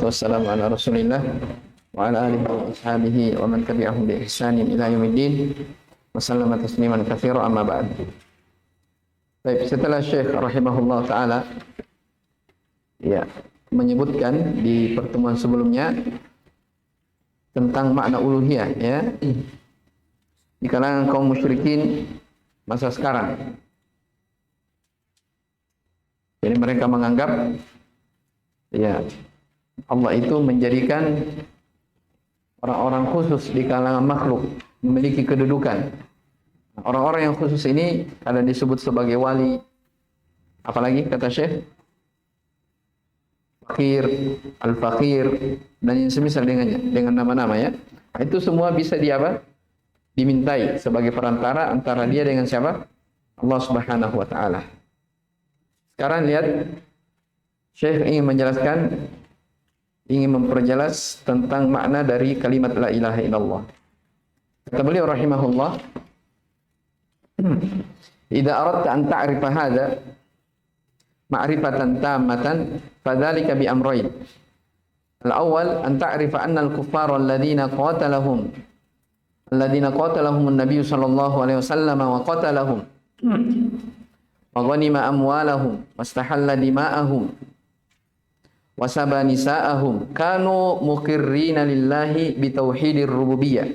wassalatu wassalamu ala Rasulillah wa ala alihi wa ashabihi wa man tabi'ahum bi ihsanin ila yaumiddin wa sallama tasliman katsira amma ba'd. Baik, setelah Syekh rahimahullah taala ya menyebutkan di pertemuan sebelumnya tentang makna uluhiyah ya di kalangan kaum musyrikin masa sekarang. Jadi mereka menganggap ya Allah itu menjadikan orang-orang khusus di kalangan makhluk memiliki kedudukan. Orang-orang yang khusus ini kadang disebut sebagai wali. Apalagi kata Syekh? Fakir, al-fakir, dan yang semisal dengannya, dengan nama-nama ya. Itu semua bisa dimintai sebagai perantara antara dia dengan siapa? Allah Subhanahu wa taala. Sekarang lihat, Syekh ingin menjelaskan, ingin memperjelas tentang makna dari kalimat la ilaha illallah. Kata beliau rahimahullah, "Idza aradta an ta'rifa hadza ma'rifatan tammatan fadzalika bi amrayn. Al-awwal an ta'rifa anna al-kuffara alladhina qatalahum an-nabiy sallallahu alaihi wasallam wa qatalahum wa ghanima amwalahum wastahalla dima'ahum wasaba nisa'ahum kanu muqirrina lillahi bitauhidir rububiyyah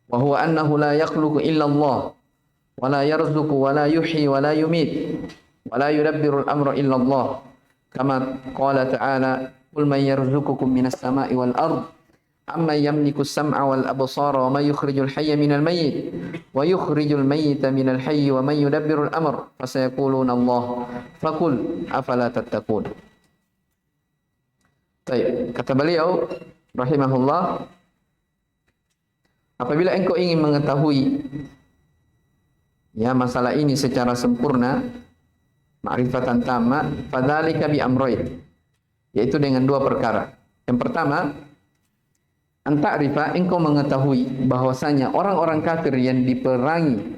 wa huwa annahu la yakhluqu illa Allah wa la yarzuqu wa la yuhyi wa la yumit wa la yudabbiru al-amra illa Allah kama qala ta'ala qul man yarzuqukum minas sama'i wal ard amma yamliku as-sam'a wal absara wa man yukhrijul hayya minal mayyit wa yukhrijul mayyita minal hayyi wa man yudabbiru al-amra fasayaquluna Allah faqul afala tattaqun." Baik, kata beliau rahimahullah, apabila engkau ingin mengetahui ya masalah ini secara sempurna, ma'rifatan tamma, fadzalika bi amrayn, yaitu dengan dua perkara. Yang pertama, anta'rifa, engkau mengetahui bahwasanya orang-orang kafir yang diperangi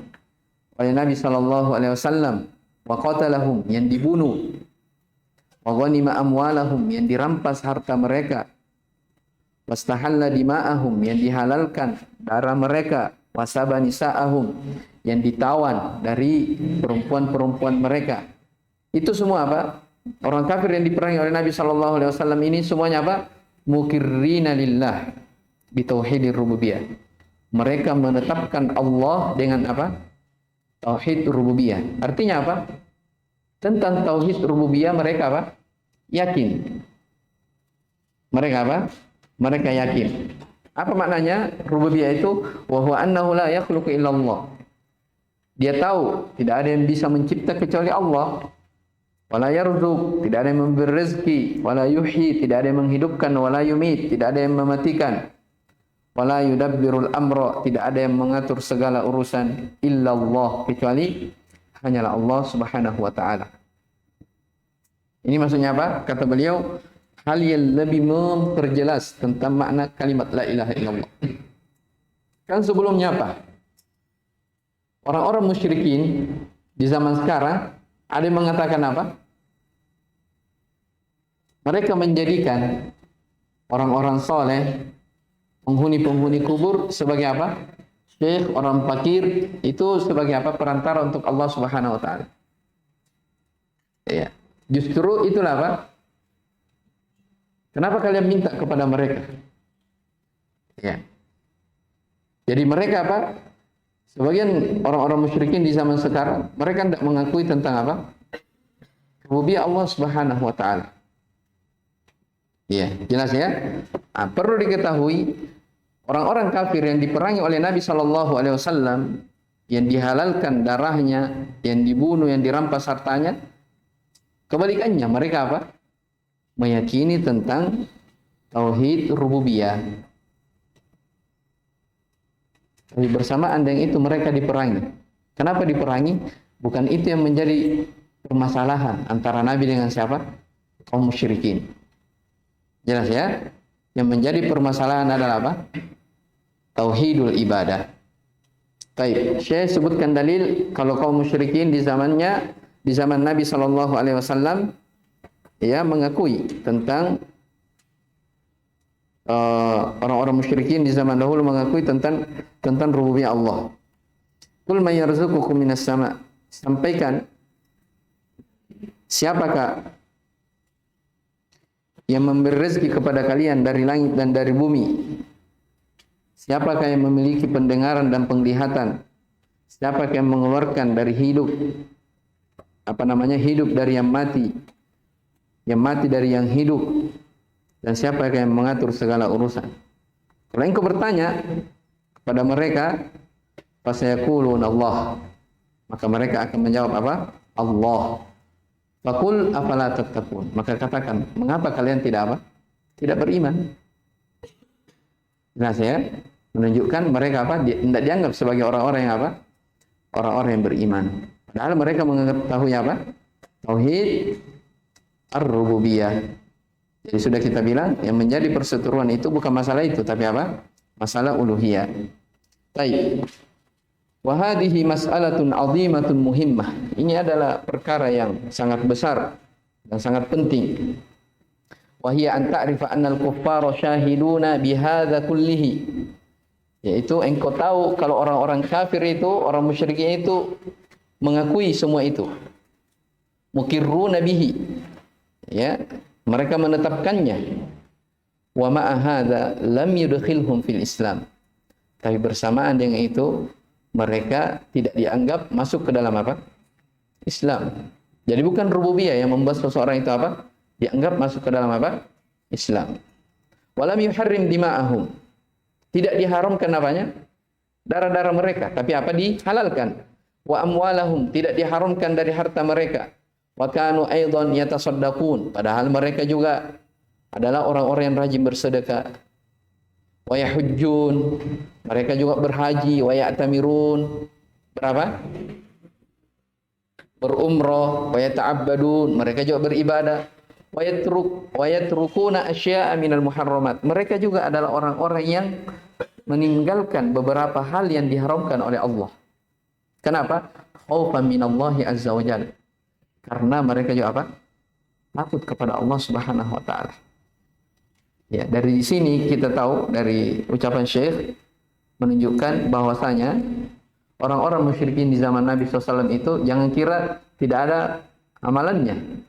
oleh Nabi sallallahu alaihi wasallam wa qatalahum, yang dibunuh, wa ghanima amwalahum, yang dirampas harta mereka, wastahalla dima'ahum, yang dihalalkan darah mereka, wasaba nisa'ahum, yang ditawan dari perempuan-perempuan mereka. Itu semua apa? Orang kafir yang diperangi oleh Nabi sallallahu alaihi wasallam ini semuanya apa? Muqirrina lillah bitauhidir rububiyah. Mereka menetapkan Allah dengan apa? Tauhid rububiyah. Artinya apa? Tentang tauhid rububiyah mereka apa? Yakin. Mereka apa? Mereka yakin. Apa maknanya rububiyah itu? Wa huwa annahu la yakhluqu illa Allah. Dia tahu tidak ada yang bisa mencipta kecuali Allah. Wala yarzuq, tidak ada yang memberi rezeki. Wala yuhyi, tidak ada yang menghidupkan. Wala yumit, tidak ada yang mematikan. Wala yudabbirul amra, tidak ada yang mengatur segala urusan illallah, kecuali hanyalah Allah Subhanahu wa taala. Ini maksudnya apa? Kata beliau, hal yang lebih memperjelas tentang makna kalimat la ilaha illallah. Kan sebelumnya apa? Orang-orang musyrikin di zaman sekarang ada yang mengatakan apa? Mereka menjadikan orang-orang soleh, penghuni-penghuni kubur sebagai apa? Syekh, orang fakir itu sebagai apa? Perantara untuk Allah Subhanahu wa taala. Ya. Justru itulah apa? Kenapa kalian minta kepada mereka? Ya. Jadi mereka apa? Sebagian orang-orang musyrikin di zaman sekarang, mereka tidak mengakui tentang apa? Rububiyah Allah Subhanahu wa taala. Ya, jelas ya? Nah, perlu diketahui orang-orang kafir yang diperangi oleh Nabi sallallahu alaihi wasallam, yang dihalalkan darahnya, yang dibunuh, yang dirampas hartanya, kebalikannya mereka apa? Meyakini tentang tauhid rububiyah. Tapi bersamaan dengan itu mereka diperangi. Kenapa diperangi? Bukan itu yang menjadi permasalahan antara Nabi dengan siapa? Kaum musyrikin. Jelas ya? Yang menjadi permasalahan adalah apa? Tauhidul ibadah. Baik, saya sebutkan dalil kalau kaum musyrikin di zamannya, di zaman Nabi sallallahu alaihi wasallam ya mengakui tentang orang-orang musyrikin di zaman dahulu mengakui tentang rububiyah Allah. Qul may yarzuqukum minas sama'. Sampaikan, siapakah yang memberi rezeki kepada kalian dari langit dan dari bumi? Siapakah yang memiliki pendengaran dan penglihatan? Siapakah yang mengeluarkan dari hidup hidup dari yang mati dari yang hidup, dan siapakah yang mengatur segala urusan? Kalau engkau bertanya kepada mereka, fasayaquluna Allah, maka mereka akan menjawab apa? Allah. Faqul afala tattaqun, maka katakan, mengapa kalian tidak beriman? Jelas ya, menunjukkan mereka tidak dianggap sebagai orang-orang yang orang-orang yang beriman. Padahal mereka mengetahui tauhid ar-rububiyah. Jadi sudah kita bilang, yang menjadi perseteruan itu bukan masalah itu, tapi masalah uluhiyah. Baik. Wa hadhihi mas'alatun 'azimatun muhimmah. Ini adalah perkara yang sangat besar dan sangat penting. Wa hiya an ta'rifa anna al-kuffara syahiduna bihadza kullihi. Yaitu engkau tahu kalau orang-orang kafir itu, orang musyrikin itu mengakui semua itu. Muqirruna bihi. Ya, mereka menetapkannya. Wa ma'a hadza lam yudkhilhum fil Islam. Tapi bersamaan dengan itu mereka tidak dianggap masuk ke dalam Islam. Jadi bukan rububiyah yang membuat seseorang itu dianggap masuk ke dalam Islam. Walam yuharrim dima'ahum. Tidak diharamkan darah-darah mereka, tapi dihalalkan. Wa amwalahum, tidak diharamkan dari harta mereka. Wa kanu aidan yatasaddaqun, padahal mereka juga adalah orang-orang yang rajin bersedekah. Wa yahujjun, mereka juga berhaji. Wa ya'tamirun, berumrah. Wa yata'abbadun, mereka juga beribadah. Wa yatrukuna asya'a minal muharramat, mereka juga adalah orang-orang yang meninggalkan beberapa hal yang diharamkan oleh Allah. Kenapa? Khaufan minallahi azza wa jalla, karena mereka juga takut kepada Allah Subhanahu wa taala. Ya, dari sini kita tahu dari ucapan Syekh menunjukkan bahwasanya orang-orang musyrikin di zaman Nabi SAW itu jangan kira tidak ada amalannya.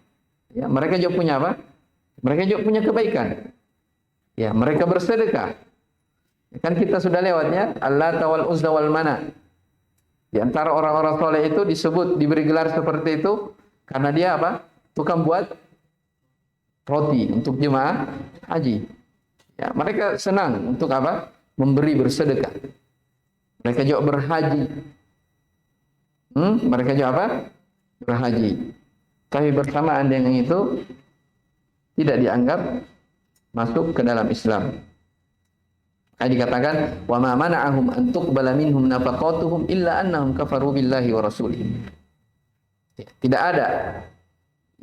Ya, mereka juga punya mereka juga punya kebaikan. Ya, mereka bersedekah. Kan kita sudah lewatnya Allata wal Uzza wal Mana. Di antara orang-orang soleh itu diberi gelar seperti itu karena dia tukang buat roti untuk jemaah haji. Ya, mereka senang untuk memberi, bersedekah. Mereka juga berhaji. Mereka juga berhaji. Tapi bersamaan dengan itu tidak dianggap masuk ke dalam Islam. Dikatakan wa ma mana'ahum an tuqbala minhum nafaqatuhum illa annahum kafaru billahi wa rasulih. Tidak ada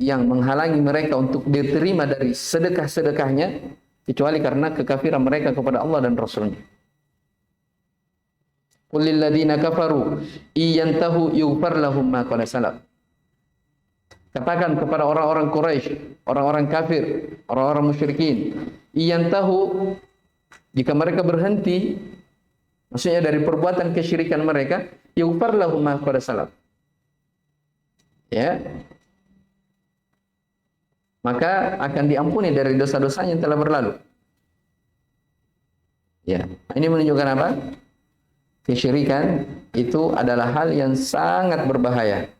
yang menghalangi mereka untuk diterima dari sedekah-sedekahnya kecuali karena kekafiran mereka kepada Allah dan Rasulnya. Qul lil ladzina kafaru iyantahu yughfar lahum ma qad salaf. Katakan kepada orang-orang Quraisy, orang-orang kafir, orang-orang musyrikin, iyantahu, jika mereka berhenti, maksudnya dari perbuatan kesyirikan mereka, yughfar lahum ma qad salaf. Ya. Maka akan diampuni dari dosa-dosanya yang telah berlalu. Ya, ini menunjukkan apa? Kesyirikan itu adalah hal yang sangat berbahaya.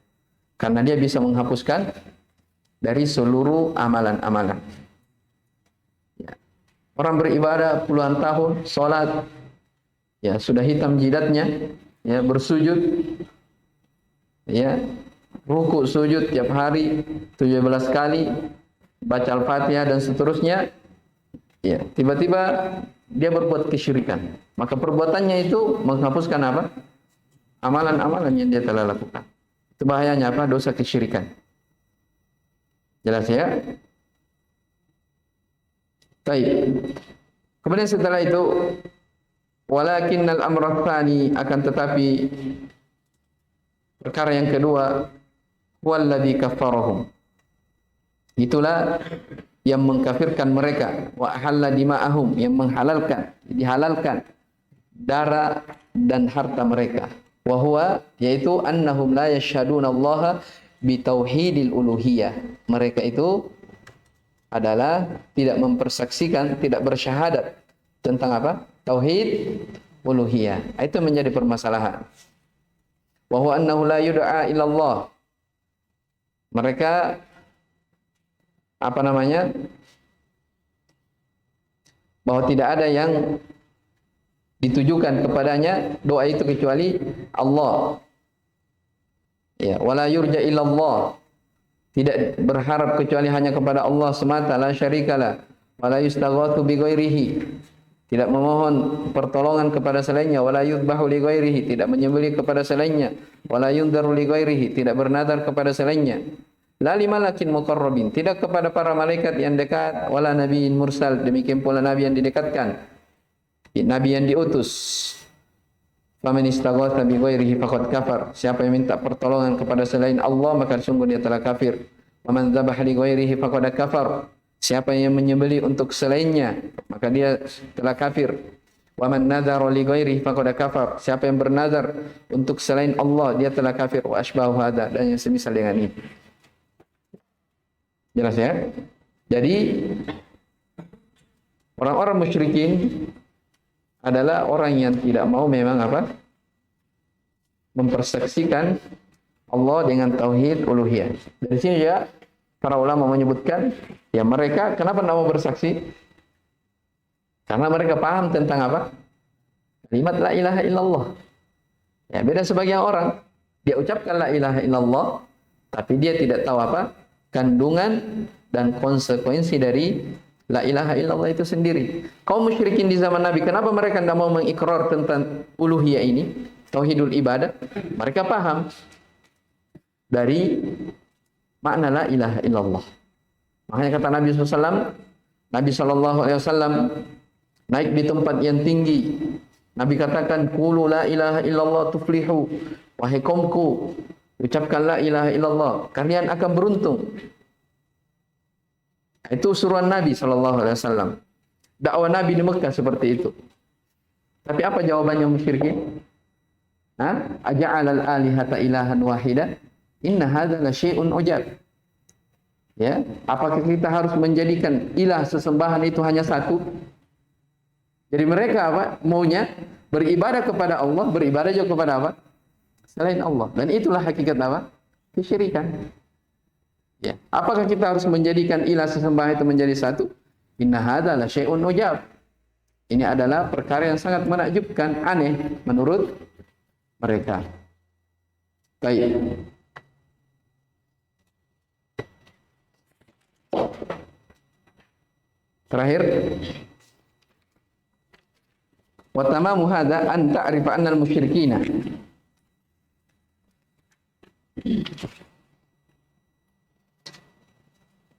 Karena dia bisa menghapuskan dari seluruh amalan-amalan. Ya. Orang beribadah puluhan tahun, sholat, ya sudah hitam jidatnya, ya bersujud, ya ruku sujud tiap hari 17 kali, baca Al-Fatihah dan seterusnya. Ya, tiba-tiba dia berbuat kesyirikan. Maka perbuatannya itu menghapuskan amalan-amalan yang dia telah lakukan. Itu bahayanya dosa kesyirikan. Jelas ya? Baik. Kemudian setelah itu walakinnal amra tsani, akan tetapi perkara yang kedua, walladzi kaffarahum. Itulah yang mengkafirkan mereka, wa ahalla dima'ahum, yang dihalalkan darah dan harta mereka. Wa huwa, yaitu annahum la yashhaduna Allah bi tauhidil uluhiyah. Mereka itu adalah tidak mempersaksikan, tidak bersyahadat tentang apa? Tauhid uluhiyah. Itu menjadi permasalahan. Wa huwa annahu la yud'a ila Allah. Mereka bahwa tidak ada yang ditujukan kepadanya doa itu kecuali Allah. Ya, wala yurja ila Allah. Tidak berharap kecuali hanya kepada Allah semata, la syarikalah, wala yustaghatsu bi ghairihi. Tidak memohon pertolongan kepada selainnya, wala yudbahu li ghairihi, tidak menyembelih kepada selainnya, wala yundaru li ghairihi, tidak bernadar kepada selainnya. La limalakin muqarrabin, tidak kepada para malaikat yang dekat, wala nabiyyin mursal, demikian pula nabi yang didekatkan, nabi yang diutus. Faman istaghatsa bi ghairihi faqad kafar, siapa yang minta pertolongan kepada selain Allah maka sungguh dia telah kafir. Waman dzabaha li ghairihi faqad kafar, siapa yang menyembelih untuk selainnya maka dia telah kafir. Waman nadzara li ghairihi faqad kafar, siapa yang bernazar untuk selain Allah dia telah kafir. Wa asbahu hada, dan yang semisal dengan ini. Jelas ya? Jadi orang-orang musyrikin adalah orang yang tidak mau memang mempersaksikan Allah dengan tauhid uluhiyah. Dari sini ya para ulama menyebutkan, ya mereka kenapa tidak mau bersaksi? Karena mereka paham tentang kalimat la ilaha illallah. Ya, beda sebagian orang, dia ucapkan la ilaha illallah, tapi dia tidak tahu kandungan dan konsekuensi dari la ilaha illallah itu sendiri. Kaum musyrikin di zaman Nabi, kenapa mereka tidak mau mengikrar tentang uluhiyah ini, tauhidul ibadah? Mereka paham dari makna la ilaha illallah. Makanya kata Nabi SAW, Nabi SAW naik di tempat yang tinggi. Nabi katakan, qulu la ilaha illallah tuflihu. Wahai kaumku, ucapkan la ilaha illallah, kalian akan beruntung. Itu suruhan Nabi SAW. Dakwah Nabi di Mekah seperti itu. Tapi apa jawabannya musyrikin? Aja'alal alihata ilahan wahida? Inna hadza la syai'un ujab. Ya, apakah kita harus menjadikan ilah sesembahan itu hanya satu? Jadi mereka maunya beribadah kepada Allah, beribadah juga kepada selain Allah. Dan itulah hakikat kesyirikan. Ya, apakah kita harus menjadikan ilah sesembahan itu menjadi satu? Inna hadza la syai'un ujab. Ini adalah perkara yang sangat menakjubkan, aneh menurut mereka. Baik. Terakhir, wa tamamu hadza an ta'rifa anna al-musyrikina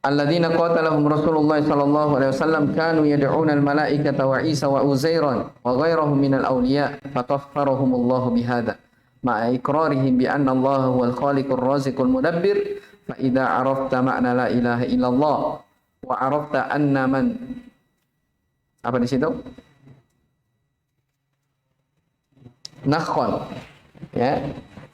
alladzina qatalahum Rasulullah sallallahu alaihi wasallam kanu yad'una al-malaikata wa Isa wa Uzairan wa ghairahum min al-awliya fakaffarahumullahu bihadza ma'a iqrarihim bi anna Allah huwal khaliqur raziqul mudabbir fa idza arafta ma'na la ilaha illallah wa arafta anna man di situ nakhon, ya,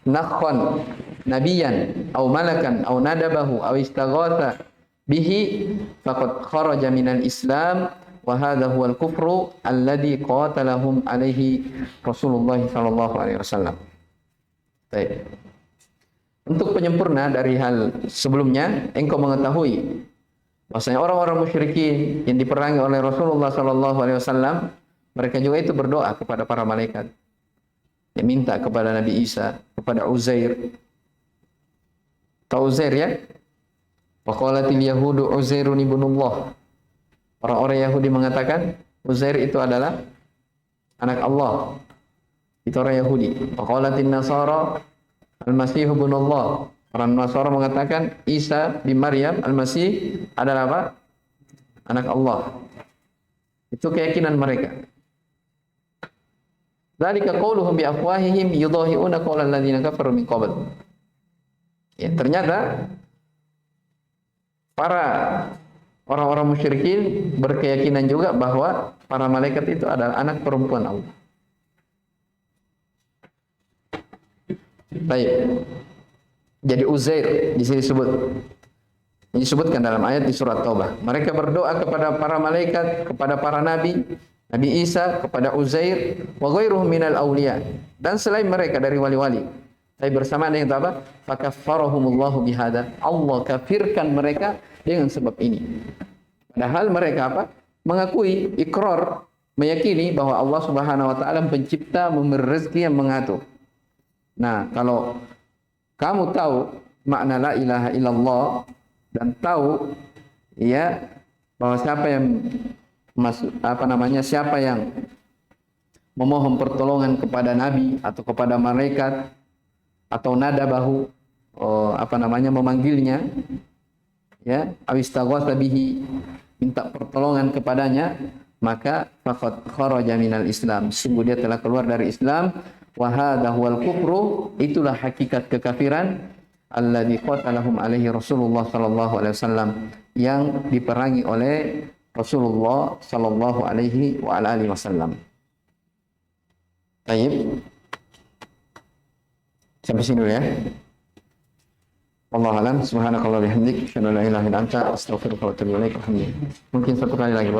nakhon nabiyan au malakan au nadabahu au istaghatha bihi faqad kharaja minal Islam wa hadha huwal kufru alladhi qatalahum alaihi Rasulullah sallallahu alaihi wasallam. Baik. Untuk penyempurna dari hal sebelumnya, engkau mengetahui bahwasanya orang-orang musyrikin yang diperangi oleh Rasulullah sallallahu alaihi wasallam, mereka juga itu berdoa kepada para malaikat. Dia minta kepada Nabi Isa, kepada Uzair. Tahu Uzair ya? Wa qalatil yahudu Uzairun ibnullah. Orang-orang Yahudi mengatakan Uzair itu adalah anak Allah. Itu orang Yahudi. Wa qalatin nasara al-masih ibnullah. Orang Nasara mengatakan Isa bin Maryam al-Masih adalah anak Allah. Itu keyakinan mereka. Dzalika qauluhum bi afwahihim yudahi'una qaulal ladzina kafaru min qabl. Ya, ternyata para Orang-orang musyrikin berkeyakinan juga bahwa para malaikat itu adalah anak perempuan Allah. Baik. Jadi Uzair di sini disebutkan dalam ayat di surat Taubah. Mereka berdoa kepada para malaikat, kepada para nabi, Nabi Isa, kepada Uzair, wa ghairuhum minal auliya, dan selain mereka dari wali-wali. Tapi bersamaan dengan itu apa? Fakaffarahumullahu bihada. Allah kafirkan mereka dengan sebab ini. Padahal mereka apa? Mengakui, ikrar, meyakini bahwa Allah Subhanahu wa taala pencipta, memberi rezeki, yang mengatur. Nah, kalau kamu tahu makna la ilaha illallah dan tahu ya bahwa siapa yang memohon pertolongan kepada nabi atau kepada malaikat atau nada bahu memanggilnya, ya, awistaghatsa bihi, minta pertolongan kepadanya, maka faqad kharaja minal Islam, sungguh dia telah keluar dari Islam. Wa hadza huwal kufru, itulah hakikat kekafiran, alladzi qatalahum alaihi Rasulullah sallallahu alaihi wasallam, yang diperangi oleh Rasulullah sallallahu alaihi wa alihi wasallam. Baik. Sampai sini dulu ya. Wallahu a'lam. Subhanakallah bihamdik, asyhadu an la ilaha illa anta, astaghfiruka wa atubu ilaik. Mungkin satu kali lagi.